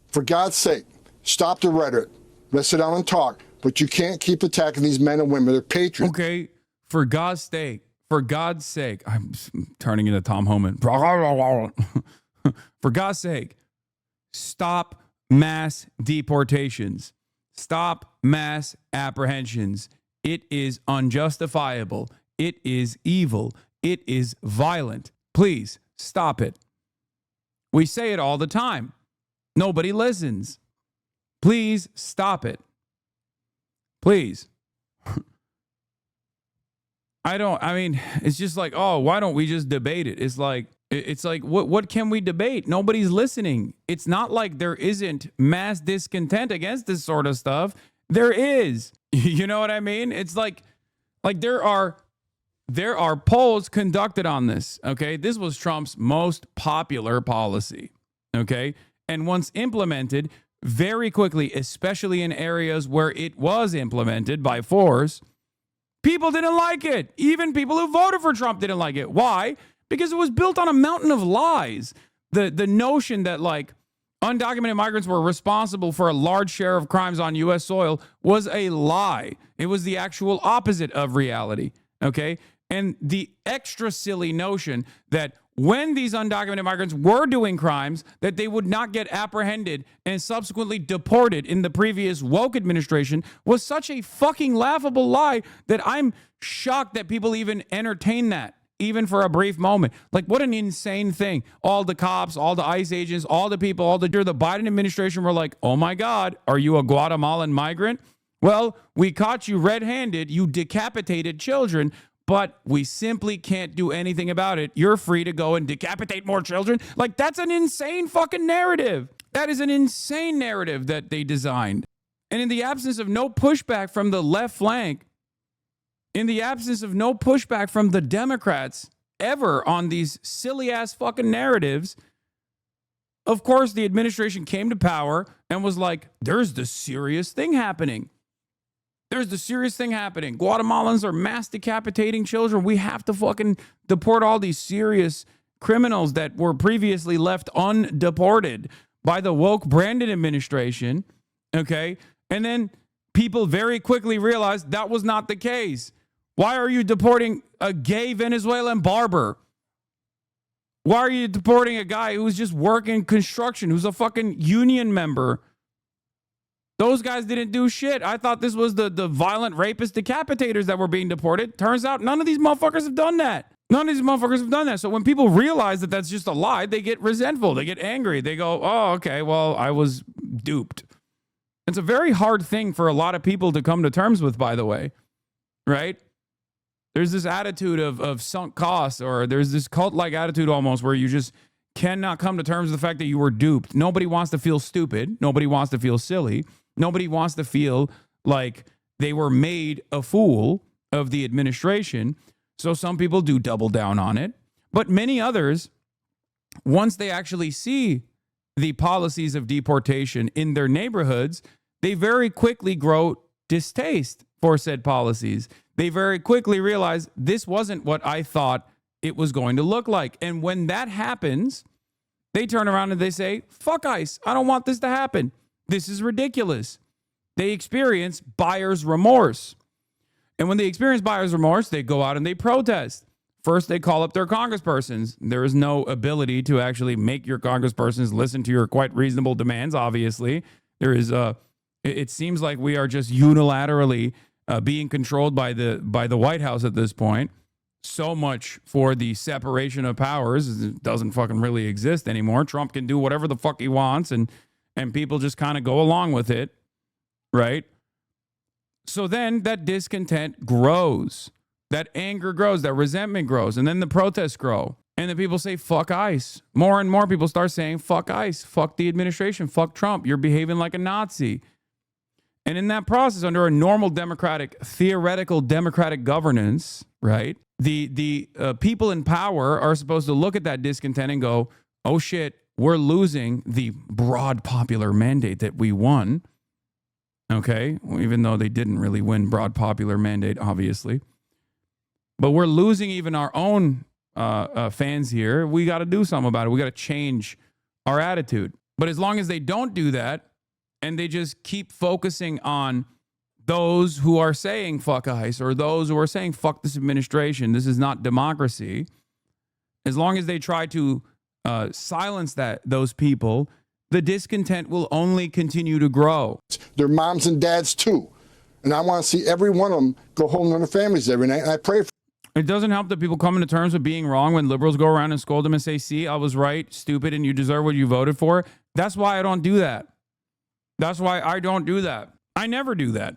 For God's sake, stop the rhetoric. Let's sit down and talk. But you can't keep attacking these men and women. They're patriots. Okay, for God's sake, I'm turning into Tom Homan. For God's sake, stop mass deportations. Stop mass apprehensions. It is unjustifiable. It is evil. It is violent. Please stop it. We say it all the time. Nobody listens. Please stop it. Please. It's just like, oh, why don't we just debate it? It's like, what can we debate? Nobody's listening. It's not like there isn't mass discontent against this sort of stuff. There is. You know what I mean? It's like there are polls conducted on this, okay? This was Trump's most popular policy, okay? And once implemented, very quickly, especially in areas where it was implemented by force, people didn't like it. Even people who voted for Trump didn't like it. Why? Because it was built on a mountain of lies. The notion that like undocumented migrants were responsible for a large share of crimes on U.S. soil was a lie. It was the actual opposite of reality, okay? And the extra silly notion that when these undocumented migrants were doing crimes, that they would not get apprehended and subsequently deported in the previous woke administration was such a fucking laughable lie that I'm shocked that people even entertain that, even for a brief moment. Like, what an insane thing. All the cops, all the ICE agents, all the people, the Biden administration were like, oh my God, are you a Guatemalan migrant? Well, we caught you red-handed. You decapitated children. But we simply can't do anything about it. You're free to go and decapitate more children. Like, that's an insane fucking narrative. That is an insane narrative that they designed. And in the absence of no pushback from the left flank, in the absence of no pushback from the Democrats ever on these silly ass fucking narratives, of course, the administration came to power and was like, there's the serious thing happening. There's the serious thing happening. Guatemalans are mass decapitating children. We have to fucking deport all these serious criminals that were previously left undeported by the woke Brandon administration. Okay. And then people very quickly realized that was not the case. Why are you deporting a gay Venezuelan barber? Why are you deporting a guy who's just working construction, who's a fucking union member? Those guys didn't do shit. I thought this was the violent rapist decapitators that were being deported. Turns out none of these motherfuckers have done that. None of these motherfuckers have done that. So when people realize that that's just a lie, they get resentful. They get angry. They go, oh, okay, well, I was duped. It's a very hard thing for a lot of people to come to terms with, by the way, right? There's this attitude of sunk costs, or there's this cult-like attitude almost where you just cannot come to terms with the fact that you were duped. Nobody wants to feel stupid. Nobody wants to feel silly. Nobody wants to feel like they were made a fool of the administration. So some people do double down on it. But many others, once they actually see the policies of deportation in their neighborhoods, they very quickly grow distaste for said policies. They very quickly realize this wasn't what I thought it was going to look like. And when that happens, they turn around and they say, fuck ICE. I don't want this to happen. This is ridiculous. They experience buyer's remorse. And when they experience buyer's remorse, they go out and they protest. first they call up their congresspersons. There is no ability to actually make your congresspersons listen to your quite reasonable demands, obviously. There is it seems like we are just unilaterally being controlled by the White House at this point. So much for the separation of powers. It doesn't fucking really exist anymore. Trump can do whatever the fuck he wants, and people just kind of go along with it, right? So then that discontent grows, that anger grows, that resentment grows, and then the protests grow. And then people say, fuck ICE. More and more people start saying, fuck ICE, fuck the administration, fuck Trump. You're behaving like a Nazi. And in that process, under a normal theoretical democratic governance, right, the people in power are supposed to look at that discontent and go, oh shit, we're losing the broad popular mandate that we won. Okay, even though they didn't really win broad popular mandate, obviously. But we're losing even our own fans here. We got to do something about it. We got to change our attitude. But as long as they don't do that, and they just keep focusing on those who are saying fuck ICE or those who are saying fuck this administration, this is not democracy, as long as they try to silence those people, the discontent will only continue to grow. Their moms and dads too. And I want to see every one of them go home to their families every night. And I pray for. It doesn't help that people come into terms with being wrong when liberals go around and scold them and say, see, I was right, stupid, and you deserve what you voted for. That's why I don't do that. That's why I don't do that. I never do that.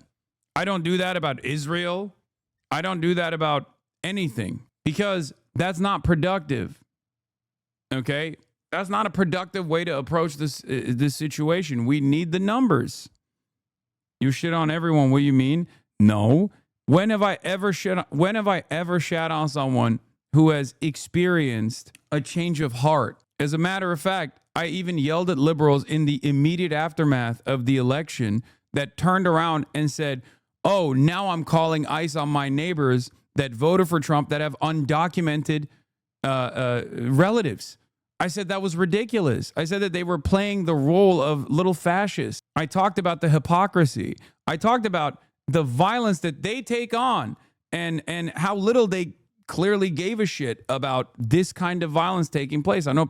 I don't do that about Israel. I don't do that about anything because that's not productive. Okay? That's not a productive way to approach this situation. We need the numbers. You shit on everyone. What do you mean? No. When have I ever shat on someone who has experienced a change of heart? As a matter of fact, I even yelled at liberals in the immediate aftermath of the election that turned around and said, oh, now I'm calling ICE on my neighbors that voted for Trump that have undocumented relatives. I said that was ridiculous. I said that they were playing the role of little fascists. I talked about the hypocrisy. I talked about the violence that they take on and how little they clearly gave a shit about this kind of violence taking place. I know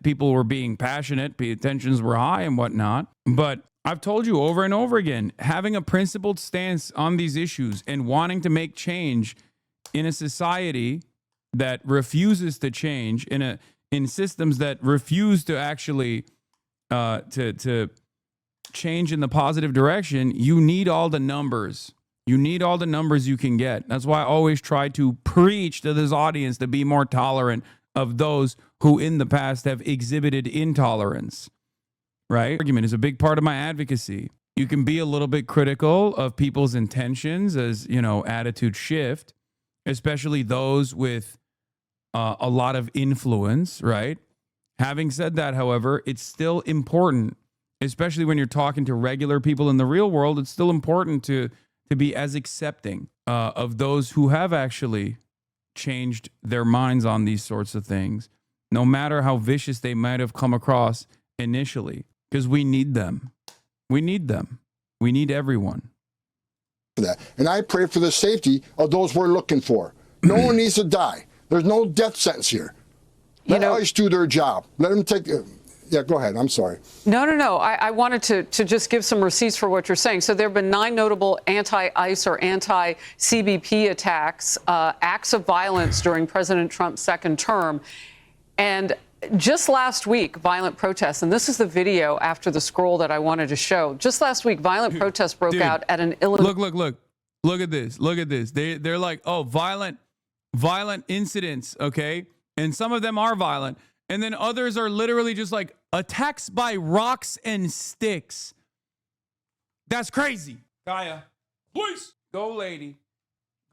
people were being passionate, tensions were high and whatnot, but I've told you over and over again, having a principled stance on these issues and wanting to make change in a society that refuses to change, in systems that refuse to actually to change in the positive direction, you need all the numbers. You need all the numbers you can get. That's why I always try to preach to this audience to be more tolerant of those who in the past have exhibited intolerance. Right? Argument is a big part of my advocacy. You can be a little bit critical of people's intentions as, attitude shift, especially those with a lot of influence, right? Having said that, however, it's still important, especially when you're talking to regular people in the real world, it's still important to be as accepting of those who have actually changed their minds on these sorts of things, no matter how vicious they might have come across initially, because we need them. We need them. We need everyone. And I pray for the safety of those we're looking for. No one needs to die. There's no death sentence here. Let ICE do their job. Let them take... Yeah, go ahead. I'm sorry. No. I wanted to just give some receipts for what you're saying. So there have been 9 notable anti-ICE or anti-CBP attacks, acts of violence during President Trump's second term. And just last week, violent protests, and this is the video after the scroll that I wanted to show. Just last week, violent protests broke out at an Illinois... Look at this. Look at this. They're like, oh, violent incidents, okay? And some of them are violent. And then others are literally just like attacks by rocks and sticks. That's crazy. Gaia, please. Go, lady.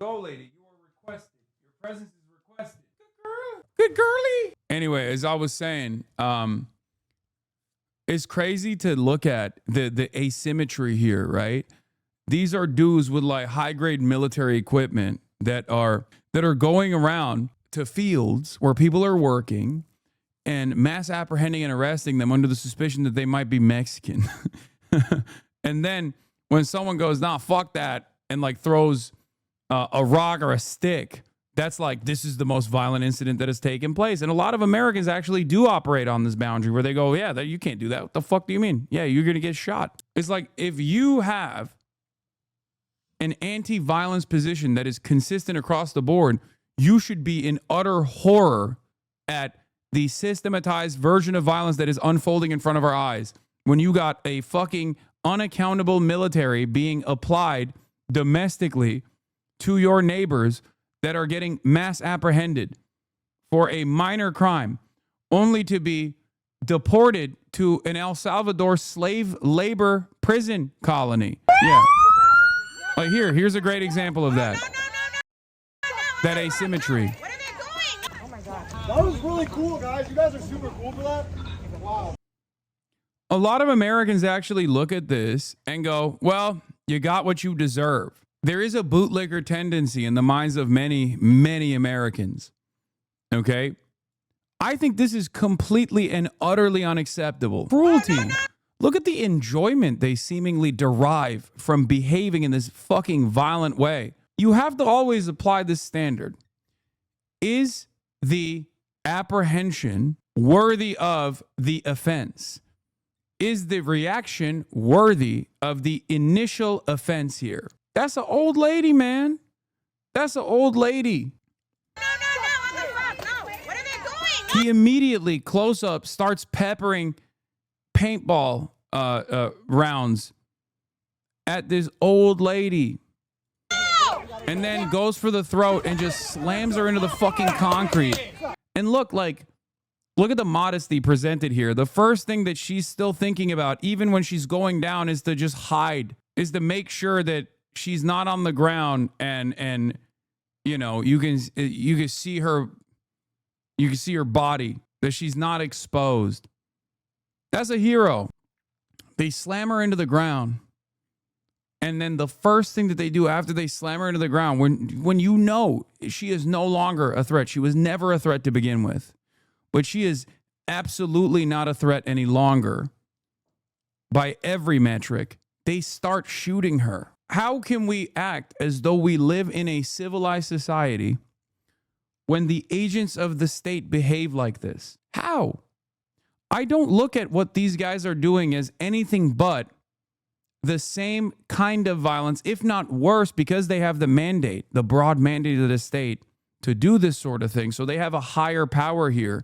Go, lady. You are requested. Your presence is requested. Good girl. Good girly. Anyway, as I was saying, it's crazy to look at the asymmetry here, right? These are dudes with like high-grade military equipment that are going around to fields where people are working and mass apprehending and arresting them under the suspicion that they might be Mexican. And then when someone goes, nah, fuck that, and like throws a rock or a stick That's like, this is the most violent incident that has taken place. And a lot of Americans actually do operate on this boundary where they go, yeah, you can't do that. What the fuck do you mean? Yeah, you're going to get shot. It's like, if you have an anti-violence position that is consistent across the board, you should be in utter horror at the systematized version of violence that is unfolding in front of our eyes. When you got a fucking unaccountable military being applied domestically to your neighbors that are getting mass apprehended for a minor crime, only to be deported to an El Salvador slave labor prison colony. Yeah. Here's a great example of that. That asymmetry. Oh my God. That was really cool, guys. You guys are super cool for that. Wow. A lot of Americans actually look at this and go, well, you got what you deserve. There is a bootlicker tendency in the minds of many, many Americans. Okay? I think this is completely and utterly unacceptable. Cruelty. Look at the enjoyment they seemingly derive from behaving in this fucking violent way. You have to always apply this standard. Is the apprehension worthy of the offense? Is the reaction worthy of the initial offense here? That's an old lady, man. That's an old lady. No, what the fuck? No, what are they doing? He immediately, close up, starts peppering paintball rounds at this old lady. And then goes for the throat and just slams her into the fucking concrete. And look at the modesty presented here. The first thing that she's still thinking about, even when she's going down, is to just hide, is to make sure that she's not on the ground and you know, you can see her body, that she's not exposed. That's a hero. They slam her into the ground. And then the first thing that they do after they slam her into the ground, when you know she is no longer a threat, she was never a threat to begin with, but she is absolutely not a threat any longer by every metric, they start shooting her. How can we act as though we live in a civilized society when the agents of the state behave like this? How? I don't look at what these guys are doing as anything but the same kind of violence, if not worse, because they have the mandate, the broad mandate of the state to do this sort of thing. So they have a higher power here,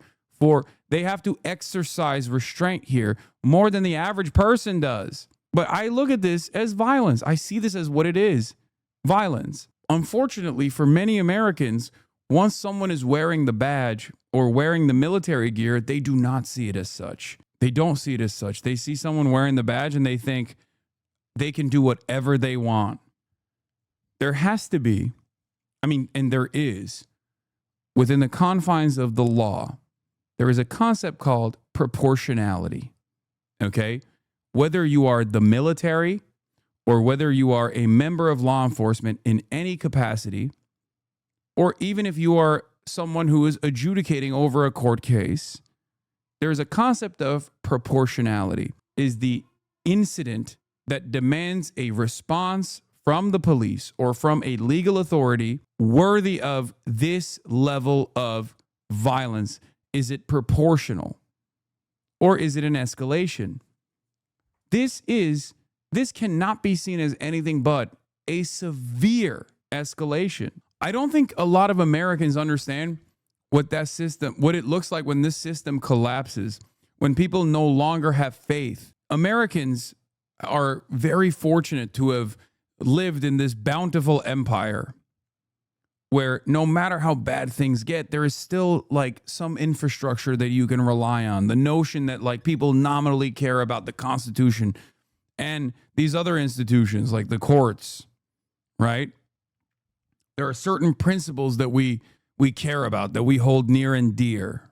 they have to exercise restraint here more than the average person does. But I look at this as violence. I see this as what it is, violence. Unfortunately, for many Americans, once someone is wearing the badge or wearing the military gear, they do not see it as such. They don't see it as such. They see someone wearing the badge and they think they can do whatever they want. There has to be, and there is, within the confines of the law, there is a concept called proportionality. Okay? Whether you are the military or whether you are a member of law enforcement in any capacity, or even if you are someone who is adjudicating over a court case, there's a concept of proportionality. Is the incident that demands a response from the police or from a legal authority worthy of this level of violence? Is it proportional? Or is it an escalation? This cannot be seen as anything but a severe escalation. I don't think a lot of Americans understand what it looks like when this system collapses, when people no longer have faith. Americans are very fortunate to have lived in this bountiful empire where no matter how bad things get, there is still like some infrastructure that you can rely on. The notion that like people nominally care about the Constitution and these other institutions like the courts, right? There are certain principles that we care about, that we hold near and dear,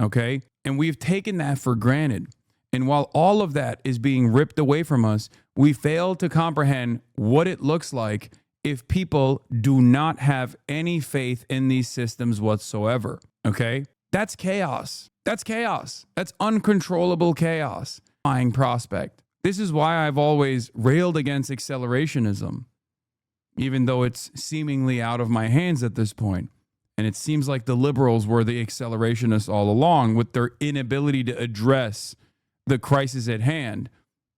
okay? And we've taken that for granted. And while all of that is being ripped away from us, we fail to comprehend what it looks like if people do not have any faith in these systems whatsoever, okay? That's chaos. That's chaos. That's uncontrollable chaos. Flying prospect. This is why I've always railed against accelerationism, even though it's seemingly out of my hands at this point. And it seems like the liberals were the accelerationists all along with their inability to address the crisis at hand.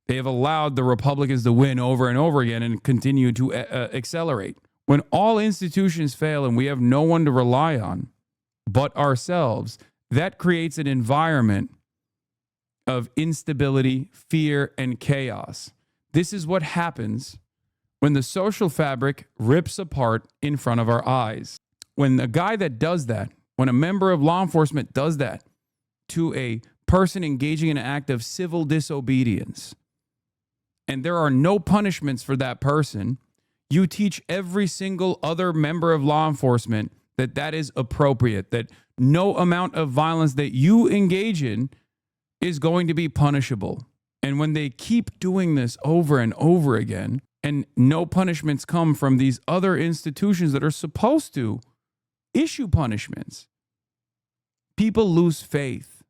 They have allowed the Republicans to win over and over again and continue to accelerate. When all institutions fail and we have no one to rely on but ourselves, that creates an environment of instability, fear, and chaos. This is what happens when the social fabric rips apart in front of our eyes. When a guy that does that, when a member of law enforcement does that to a person engaging in an act of civil disobedience, and there are no punishments for that person, you teach every single other member of law enforcement that that is appropriate, that no amount of violence that you engage in is going to be punishable. And when they keep doing this over and over again, and no punishments come from these other institutions that are supposed to issue punishments, people lose faith.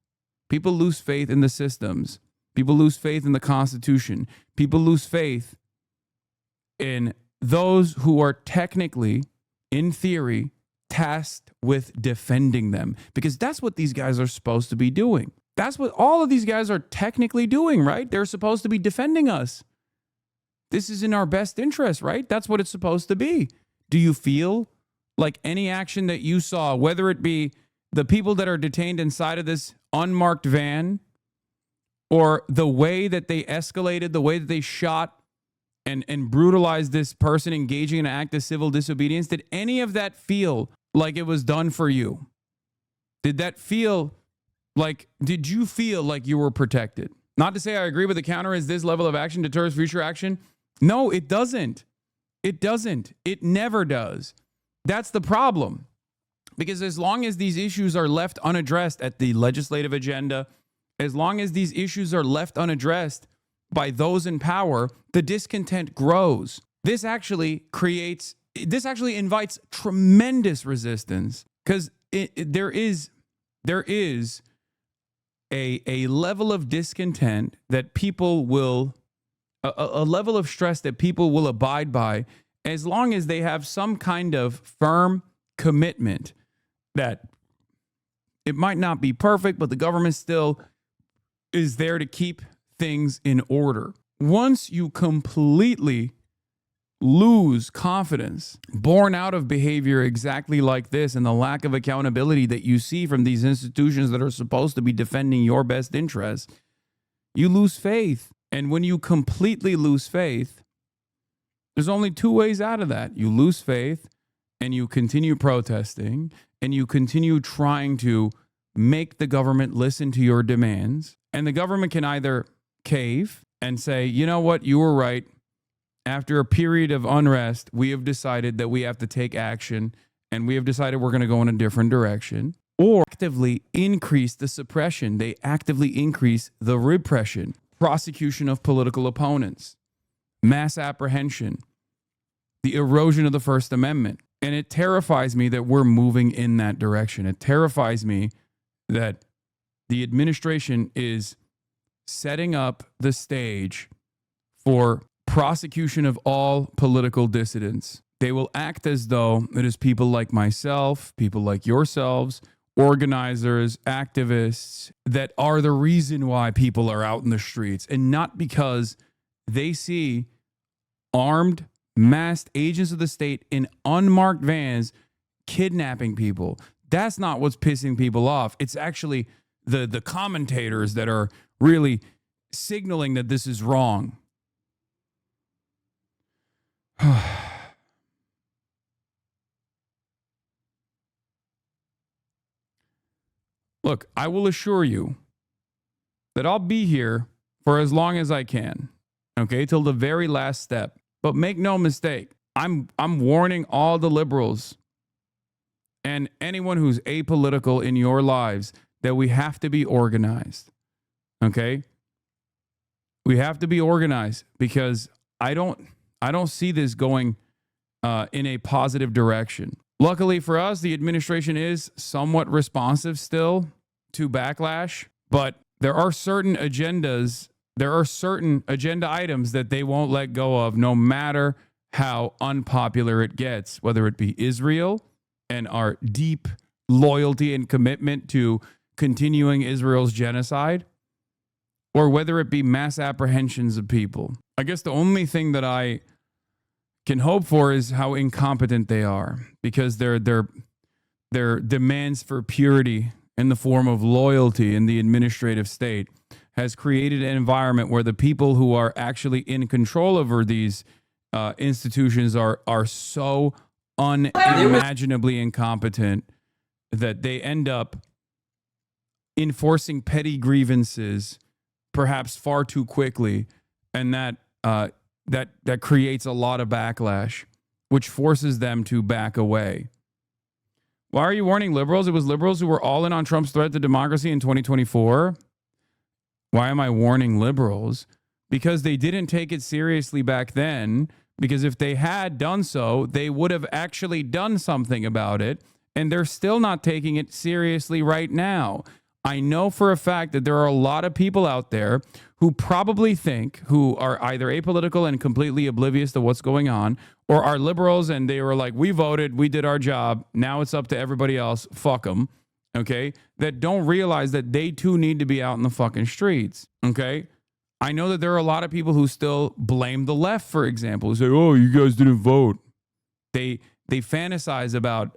People lose faith in the systems. People lose faith in the Constitution. People lose faith in those who are technically, in theory, tasked with defending them. Because that's what these guys are supposed to be doing. That's what all of these guys are technically doing, right? They're supposed to be defending us. This is in our best interest, right? That's what it's supposed to be. Do you feel like any action that you saw, whether it be the people that are detained inside of this unmarked van, or the way that they escalated, the way that they shot and brutalized this person engaging in an act of civil disobedience, did any of that feel like it was done for you? Did that feel like, did you feel like you were protected? Not to say I agree with the counter, is this level of action deters future action? No, it doesn't. It doesn't. It never does. That's the problem. Because as long as these issues are left unaddressed at the legislative agenda, as long as these issues are left unaddressed by those in power, the discontent grows. This actually invites tremendous resistance, because there is a level of discontent that people will, a level of stress that people will abide by as long as they have some kind of firm commitment that it might not be perfect, but the government still is there to keep things in order. Once you completely lose confidence, born out of behavior exactly like this and the lack of accountability that you see from these institutions that are supposed to be defending your best interests, you lose faith. And when you completely lose faith, there's only two ways out of that. You lose faith and you continue protesting and you continue trying to make the government listen to your demands. And the government can either cave and say, you know what, you were right. After a period of unrest, we have decided that we have to take action and we have decided we're going to go in a different direction. Or actively increase the suppression. They actively increase the repression, prosecution of political opponents, mass apprehension, the erosion of the First Amendment. And it terrifies me that we're moving in that direction. It terrifies me that the administration is setting up the stage for prosecution of all political dissidents. They will act as though it is people like myself, people like yourselves, organizers, activists, that are the reason why people are out in the streets, and not because they see armed, masked agents of the state in unmarked vans kidnapping people. That's not what's pissing people off. It's actually the commentators that are really signaling that this is wrong. Look, I will assure you that I'll be here for as long as I can, okay, till the very last step. But make no mistake, I'm warning all the liberals and anyone who's apolitical in your lives that we have to be organized, okay? We have to be organized because I don't see this going in a positive direction. Luckily for us, the administration is somewhat responsive still to backlash, but there are certain agendas, there are certain agenda items that they won't let go of no matter how unpopular it gets, whether it be Israel, and our deep loyalty and commitment to continuing Israel's genocide, or whether it be mass apprehensions of people. I guess the only thing that I can hope for is how incompetent they are, because their demands for purity in the form of loyalty in the administrative state has created an environment where the people who are actually in control over these institutions are so unimaginably incompetent that they end up enforcing petty grievances perhaps far too quickly, and that creates a lot of backlash, which forces them to back away. Why are you warning liberals? It was liberals who were all in on Trump's threat to democracy in 2024. Why am I warning liberals? Because they didn't take it seriously back then, because if they had done so, they would have actually done something about it, and they're still not taking it seriously right now. I know for a fact that there are a lot of people out there who probably think, who are either apolitical and completely oblivious to what's going on, or are liberals and they were like, we voted, we did our job, now it's up to everybody else, fuck them, okay? That don't realize that they too need to be out in the fucking streets, okay? I know that there are a lot of people who still blame the left, for example, who say, oh, you guys didn't vote. They fantasize about